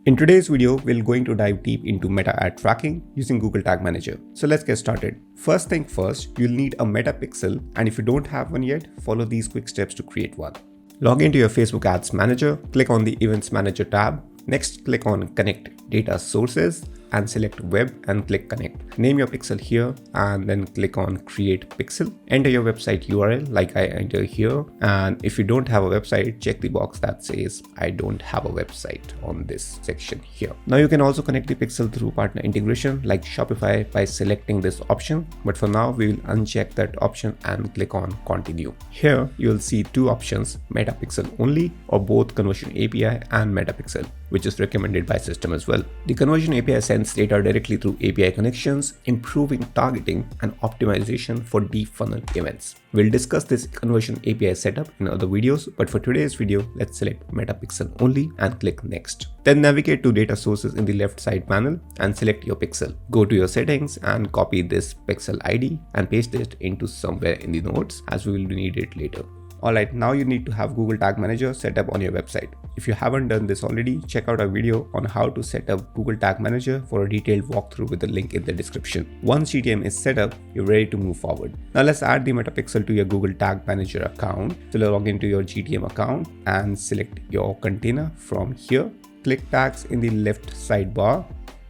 In today's video, we're going to dive deep into meta ad tracking using Google Tag Manager. So let's get started. First thing first, you'll need a meta pixel, and if you don't have one yet, follow these quick steps to create one. Log into your Facebook Ads Manager, click on the Events Manager tab. Next, click on Connect Data Sources and select Web and click Connect. Name your pixel here and then click on Create Pixel. Enter your website URL like I enter here. And if you don't have a website, check the box that says I don't have a website on this section here. Now you can also connect the pixel through partner integration like Shopify by selecting this option. But for now, we will uncheck that option and click on Continue. Here you'll see two options, Meta Pixel only or both Conversion API and Meta Pixel, which is recommended by system as well. The Conversion API sends data directly through API connections, improving targeting and optimization for deep funnel events. We'll discuss this Conversion API setup in other videos, but for today's video, let's select Meta Pixel only and click Next. Then navigate to Data Sources in the left side panel and select your pixel. Go to your settings and copy this pixel ID and paste it into somewhere in the notes as we will need it later. Alright, now you need to have Google Tag Manager set up on your website. If you haven't done this already, check out our video on how to set up Google Tag Manager for a detailed walkthrough with the link in the description. Once GTM is set up, you're ready to move forward. Now let's add the Metapixel to your Google Tag Manager account. So log into your GTM account and select your container from here. Click Tags in the left sidebar.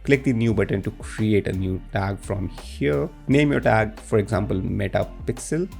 Click the New button to create a new tag from here. Name your tag, for example, Metapixel.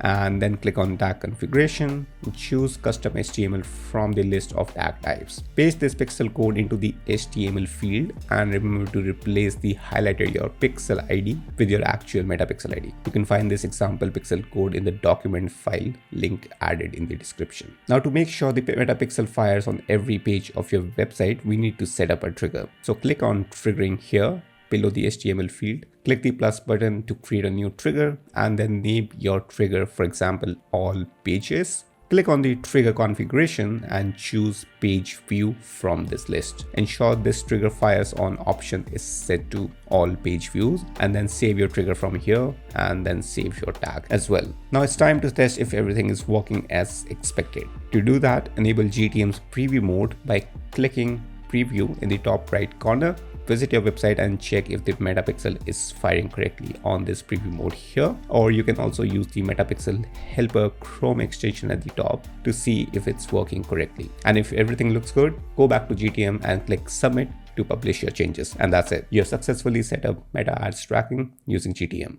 And then click on tag configuration and choose custom HTML from the list of tag types. Paste this pixel code into the HTML field and remember to replace the highlighted your pixel ID with your actual metapixel ID. You can find this example pixel code in the document file link added in the description. Now to make sure the metapixel fires on every page of your website, we need to set up a trigger. So click on triggering here below the HTML field. Click the plus button to create a new trigger and then name your trigger, for example, all pages. Click on the trigger configuration and choose page view from this list. Ensure this trigger fires on option is set to all page views and then save your trigger from here and then save your tag as well. Now it's time to test if everything is working as expected. To do that, enable GTM's preview mode by clicking preview in the top right corner. Visit your website and check if the metapixel is firing correctly on this preview mode here, or you can also use the metapixel helper Chrome extension at the top to see if it's working correctly. And if everything looks good, go back to GTM and click submit to publish your changes. And that's it. You have successfully set up meta ads tracking using GTM.